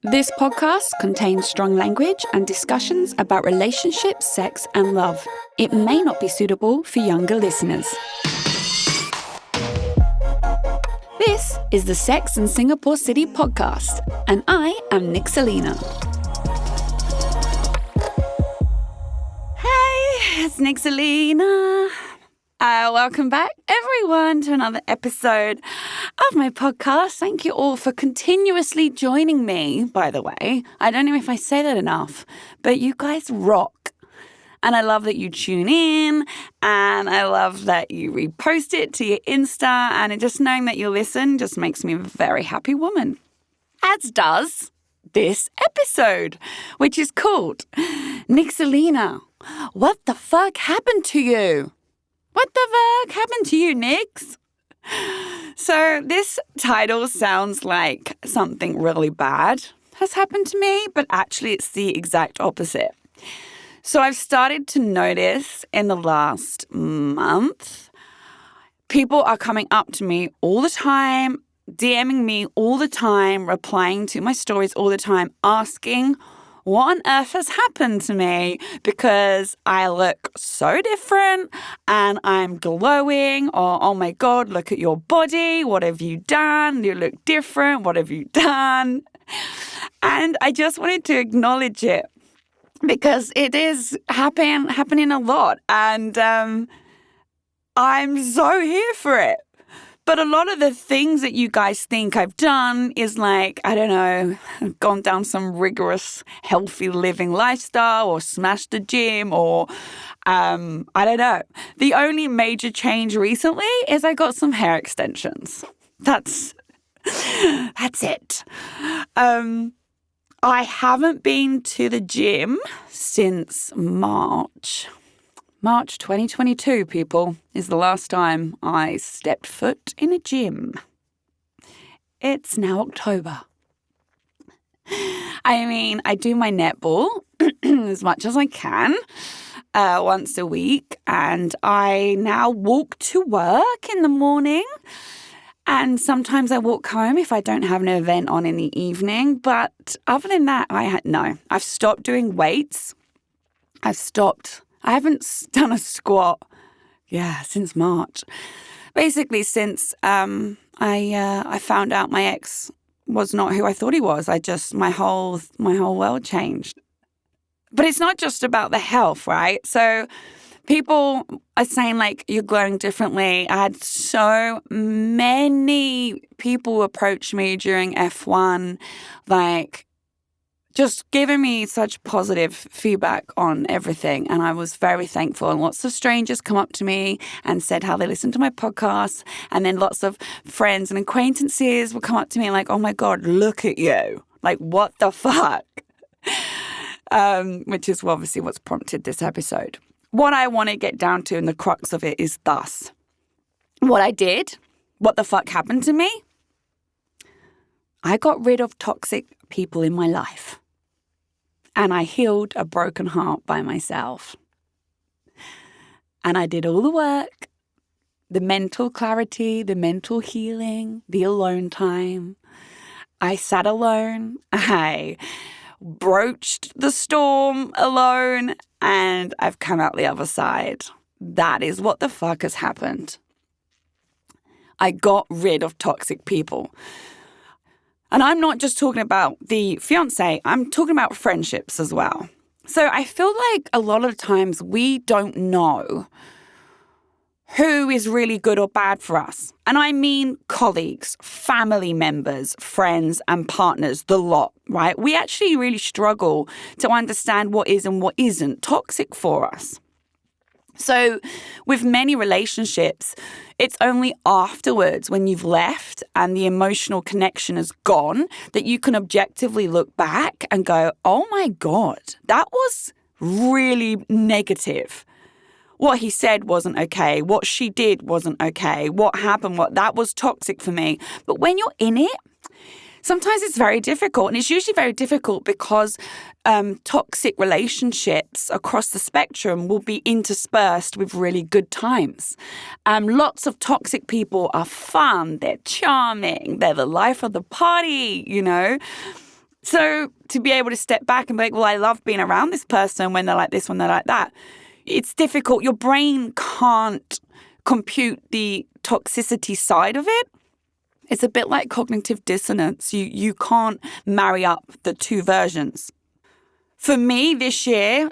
This podcast contains strong language and discussions about relationships, sex, and love. It may not be suitable for younger listeners. This is the Sex and Singapore City podcast, and I am Nixalina. Hey, it's Nixalina. Welcome back, everyone, to another episode of my podcast. Thank you all for continuously joining me, by the way. I don't know if I say that enough, but you guys rock. And I love that you tune in, and I love that you repost it to your Insta, and just knowing that you listen just makes me a very happy woman. As does this episode, which is called Nixalina, What the Fuck Happened To You? What the fuck happened to you, Nix? So this title sounds like something really bad has happened to me, but actually it's the exact opposite. So I've started to notice in the last month, people are coming up to me all the time, DMing me all the time, replying to my stories all the time, asking what on earth has happened to me because I look so different and I'm glowing, or oh my God, look at your body. What have you done? You look different. What have you done? And I just wanted to acknowledge it because it is happening a lot, and I'm so here for it. But a lot of the things that you guys think I've done is like, I don't know, gone down some rigorous, healthy living lifestyle or smashed the gym or, I don't know. The only major change recently is I got some hair extensions. That's it. I haven't been to the gym since March 2022, people, is the last time I stepped foot in a gym. It's now October. I mean, I do my netball as much as I can once a week, and I now walk to work in the morning, and sometimes I walk home if I don't have an event on in the evening. But other than that, I've stopped doing weights. I haven't done a squat, since March. Basically, since I found out my ex was not who I thought he was. My whole world changed. But it's not just about the health, right? So people are saying, like, you're glowing differently. I had so many people approach me during F1, like, just giving me such positive feedback on everything. And I was very thankful. And lots of strangers come up to me and said how they listened to my podcast. And then lots of friends and acquaintances will come up to me and like, oh my God, look at you. Like, what the fuck? Which is obviously what's prompted this episode. What I want to get down to and the crux of it is thus. What I did, what the fuck happened to me? I got rid of toxic people in my life. And I healed a broken heart by myself. And I did all the work, the mental clarity, the mental healing, the alone time. I sat alone. I broached the storm alone, and I've come out the other side. That is what the fuck has happened. I got rid of toxic people. And I'm not just talking about the fiancé, I'm talking about friendships as well. So I feel like a lot of times we don't know who is really good or bad for us. And I mean colleagues, family members, friends, and partners, the lot, right? We actually really struggle to understand what is and what isn't toxic for us. So with many relationships, it's only afterwards when you've left and the emotional connection is gone that you can objectively look back and go, oh my God, that was really negative. What he said wasn't okay. What she did wasn't okay. What happened, that was toxic for me. But when you're in it, sometimes it's very difficult, and it's usually very difficult because toxic relationships across the spectrum will be interspersed with really good times. Lots of toxic people are fun, they're charming, they're the life of the party, you know. So to be able to step back and be like, well, I love being around this person when they're like this, when they're like that. It's difficult. Your brain can't compute the toxicity side of it. It's a bit like cognitive dissonance. You can't marry up the two versions. For me this year,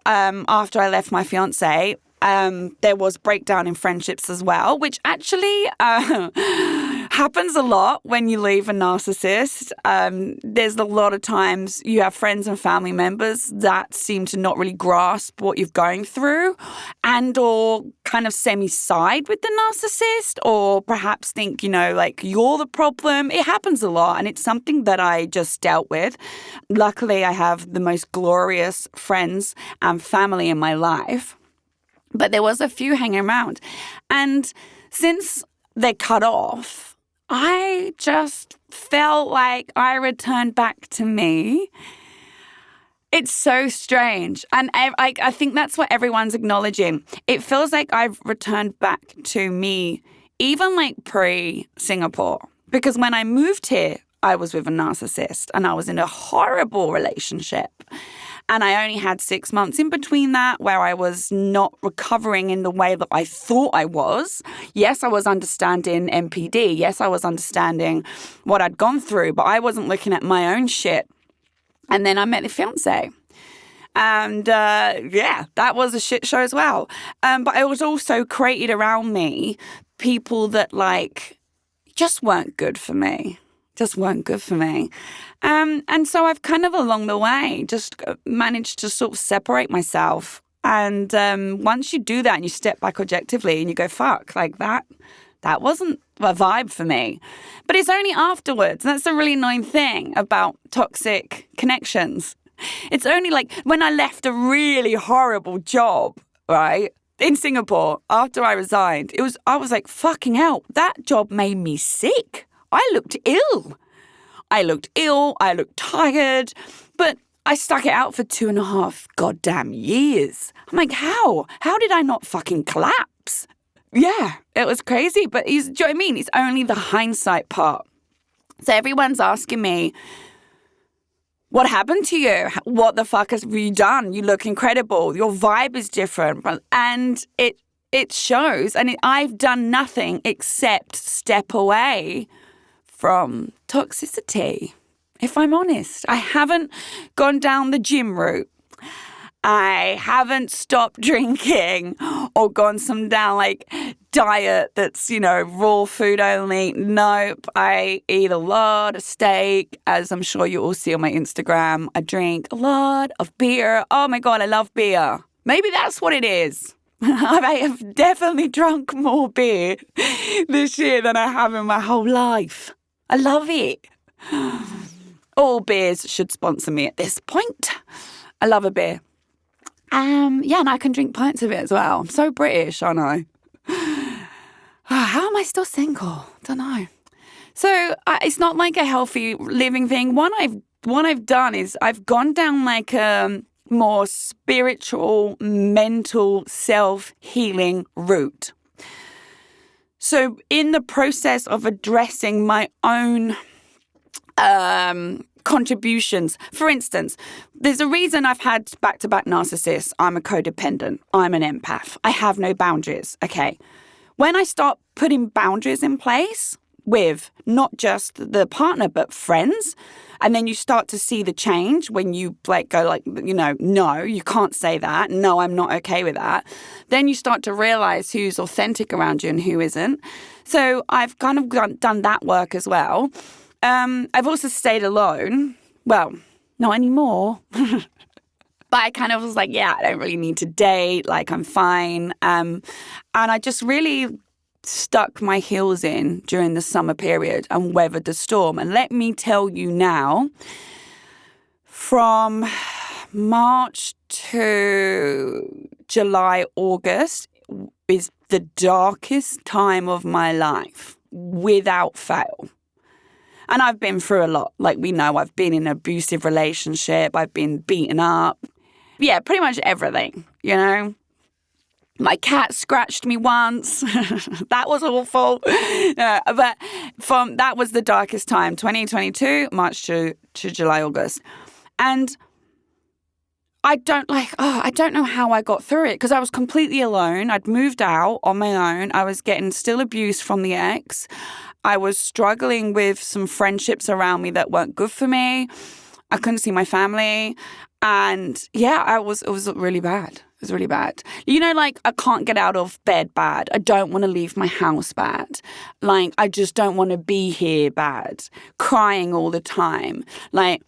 after I left my fiancé, there was breakdown in friendships as well, which actually happens a lot when you leave a narcissist. There's a lot of times you have friends and family members that seem to not really grasp what you're going through and or kind of semi-side with the narcissist or perhaps think, like you're the problem. It happens a lot and it's something that I just dealt with. Luckily, I have the most glorious friends and family in my life. But there was a few hanging around. And since they cut off, I just felt like I returned back to me. It's so strange. And I think that's what everyone's acknowledging. It feels like I've returned back to me, even like pre-Singapore. Because when I moved here, I was with a narcissist and I was in a horrible relationship. And I only had 6 months in between that where I was not recovering in the way that I thought I was. Yes, I was understanding MPD. Yes, I was understanding what I'd gone through, but I wasn't looking at my own shit. And then I met the fiancé. And that was a shit show as well. But I was also created around me people that just weren't good for me. And so I've kind of along the way just managed to sort of separate myself. And once you do that and you step back objectively and you go, fuck, like that wasn't a vibe for me. But it's only afterwards. That's the really annoying thing about toxic connections. It's only like when I left a really horrible job, right, in Singapore after I resigned, I was like, fucking hell, that job made me sick. I looked ill. I looked tired, but I stuck it out for 2.5 goddamn years. I'm like, how? How did I not fucking collapse? Yeah, it was crazy, but do you know what I mean? It's only the hindsight part. So everyone's asking me, what happened to you? What the fuck have you done? You look incredible. Your vibe is different. And it shows. And I've done nothing except step away from toxicity, if I'm honest. I haven't gone down the gym route. I haven't stopped drinking or gone down diet that's, raw food only. Nope. I eat a lot of steak, as I'm sure you all see on my Instagram. I drink a lot of beer. Oh my God, I love beer. Maybe that's what it is. I have definitely drunk more beer this year than I have in my whole life. I love it. All beers should sponsor me at this point. I love a beer. And I can drink pints of it as well. I'm so British, aren't I? How am I still single? Don't know. So it's not like a healthy living thing. What I've done is I've gone down a more spiritual, mental, self-healing route. So in the process of addressing my own contributions, for instance, there's a reason I've had back-to-back narcissists. I'm a codependent. I'm an empath. I have no boundaries. Okay. When I start putting boundaries in place with not just the partner, but friends, and then you start to see the change when you go no, you can't say that. No, I'm not okay with that. Then you start to realize who's authentic around you and who isn't. So I've kind of done that work as well. I've also stayed alone. Well, not anymore. But I kind of was like, I don't really need to date. I'm fine. And I just really stuck my heels in during the summer period and weathered the storm. And let me tell you now, from March to July, August is the darkest time of my life, without fail. And I've been through a lot. We know, I've been in an abusive relationship. I've been beaten up. Yeah, pretty much everything, My cat scratched me once. That was awful. But that was the darkest time, 2022, March to July, August. And I don't know how I got through it because I was completely alone. I'd moved out on my own. I was getting still abuse from the ex. I was struggling with some friendships around me that weren't good for me. I couldn't see my family. And yeah, it was really bad. It was really bad. You know, like, I can't get out of bed bad. I don't want to leave my house bad. Like, I just don't want to be here bad. Crying all the time. Like,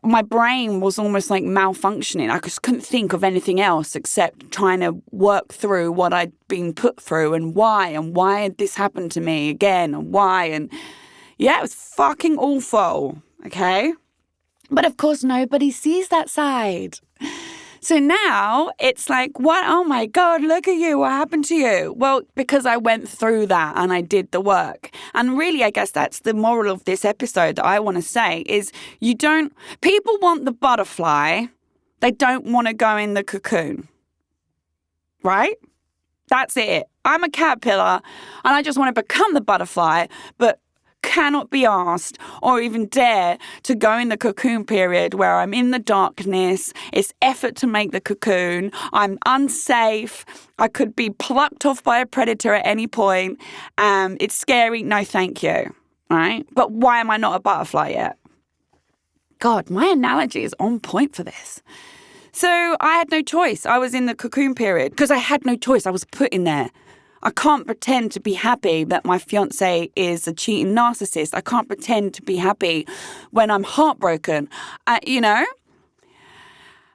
my brain was almost like malfunctioning. I just couldn't think of anything else except trying to work through what I'd been put through and why had this happened to me again and why. And yeah, it was fucking awful. Okay. But of course, nobody sees that side. So now it's like, what? Oh my God, look at you. What happened to you? Well, because I went through that and I did the work. And really, I guess that's the moral of this episode that I want to say is people want the butterfly. They don't want to go in the cocoon. Right? That's it. I'm a caterpillar and I just want to become the butterfly, but cannot be asked or even dare to go in the cocoon period where I'm in the darkness. It's effort to make the cocoon. I'm unsafe. I could be plucked off by a predator at any point. It's scary. No, thank you. Right? But why am I not a butterfly yet? God, my analogy is on point for this. So I had no choice. I was in the cocoon period because I had no choice. I was put in there. I can't pretend to be happy that my fiancé is a cheating narcissist. I can't pretend to be happy when I'm heartbroken, you know?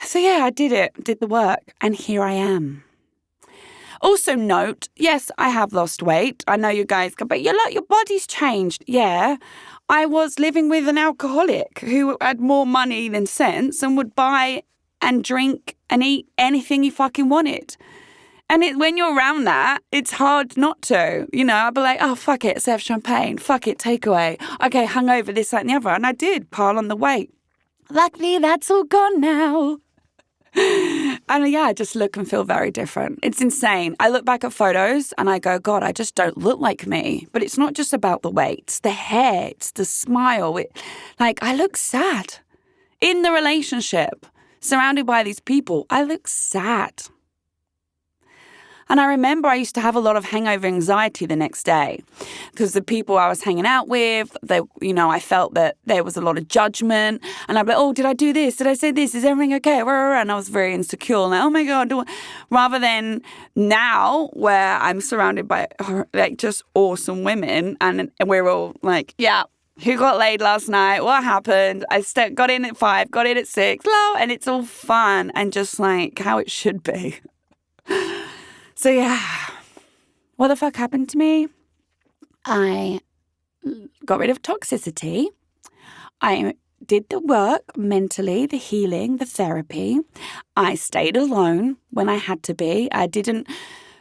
So yeah, I did the work, and here I am. Also note, yes, I have lost weight. I know you guys go, but your body's changed. Yeah, I was living with an alcoholic who had more money than sense and would buy and drink and eat anything he fucking wanted. And when you're around that, it's hard not to. You know, I'd be like, oh, fuck it, serve champagne. Fuck it, takeaway. Okay, hungover, this, that, and the other. And I did pile on the weight. Luckily, that's all gone now. And yeah, I just look and feel very different. It's insane. I look back at photos and I go, God, I just don't look like me. But it's not just about the weight. It's the hair. It's the smile. I look sad. In the relationship, surrounded by these people, I look sad. And I remember I used to have a lot of hangover anxiety the next day because the people I was hanging out with, I felt that there was a lot of judgment. And I'd be like, oh, did I do this? Did I say this? Is everything okay? And I was very insecure. Like, oh my God. Rather than now where I'm surrounded by like just awesome women and we're all like, yeah. Who got laid last night? What happened? I got in at 5, got in at 6. And it's all fun and just like how it should be. So yeah, what the fuck happened to me? I got rid of toxicity. I did the work mentally, the healing, the therapy. I stayed alone when I had to be. I didn't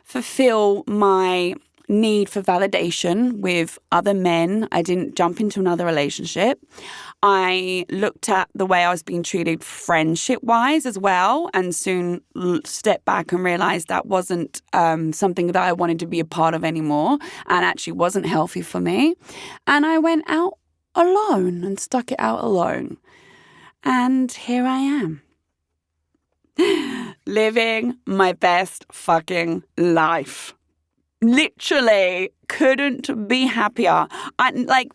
fulfill my need for validation with other men. I didn't jump into another relationship. I looked at the way I was being treated friendship-wise as well and soon stepped back and realized that wasn't something that I wanted to be a part of anymore and actually wasn't healthy for me. And I went out alone and stuck it out alone. And here I am. Living my best fucking life. Literally couldn't be happier.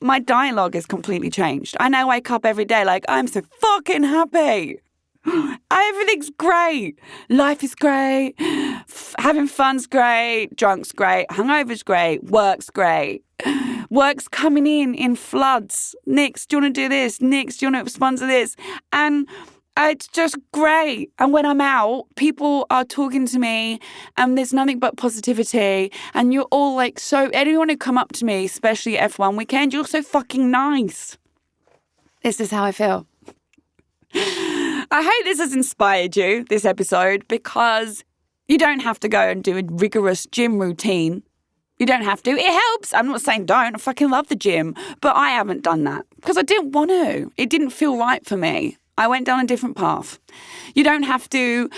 My dialogue is completely changed. I now wake up every day like, I'm so fucking happy. Everything's great. Life is great. Having fun's great. Drunk's great. Hungover's great. Work's great. Work's coming in floods. Nix, do you want to do this? Nix, do you want to sponsor this? And it's just great. And when I'm out, people are talking to me and there's nothing but positivity. And you're all like anyone who come up to me, especially F1 weekend, you're so fucking nice. This is how I feel. I hope this has inspired you, this episode, because you don't have to go and do a rigorous gym routine. You don't have to. It helps. I'm not saying don't. I fucking love the gym. But I haven't done that because I didn't want to. It didn't feel right for me. I went down a different path. You don't have to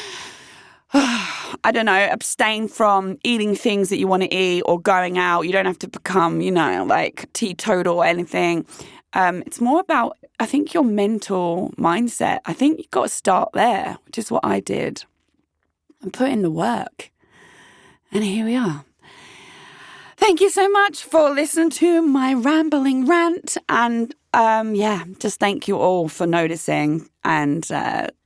I don't know, abstain from eating things that you want to eat or going out. You don't have to become, like teetotal or anything. It's more about, I think, your mental mindset. I think you've got to start there, which is what I did, and put in the work. And here we are. Thank you so much for listening to my rambling rant. And just thank you all for noticing and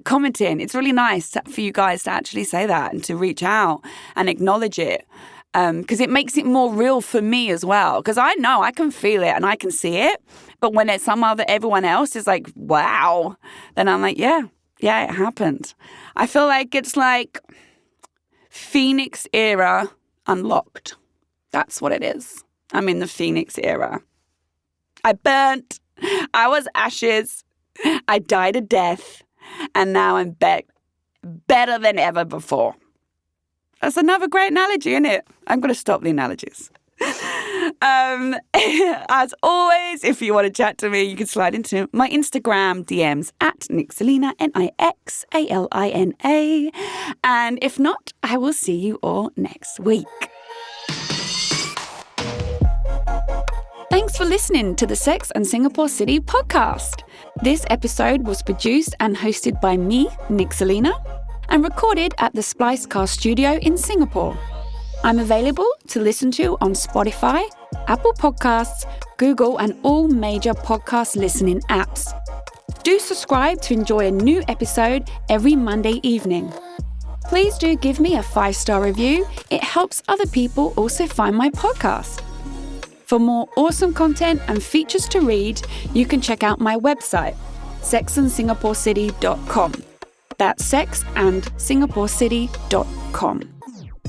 commenting. It's really nice for you guys to actually say that and to reach out and acknowledge it. Because it makes it more real for me as well. Because I know I can feel it and I can see it. But when it's everyone else is like, wow, then I'm like, yeah, it happened. I feel like it's like Phoenix era unlocked. That's what it is. I'm in the Phoenix era. I burnt. I was ashes. I died a death. And now I'm better than ever before. That's another great analogy, isn't it? I'm going to stop the analogies. As always, if you want to chat to me, you can slide into my Instagram DMs at Nixalina, Nixalina. And if not, I will see you all next week. Thanks for listening to the Sex and Singapore City podcast. This episode was produced and hosted by me, Nixalina, and recorded at the Splicecast studio in Singapore. I'm available to listen to on Spotify, Apple Podcasts, Google, and all major podcast listening apps. Do subscribe to enjoy a new episode every Monday evening. Please do give me a 5-star review. It helps other people also find my podcast. For more awesome content and features to read, you can check out my website, sexandsingaporecity.com. That's sexandsingaporecity.com.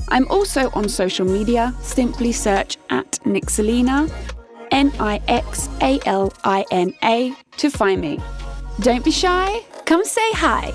I'm also on social media. Simply search at Nixalina, Nixalina, to find me. Don't be shy. Come say hi.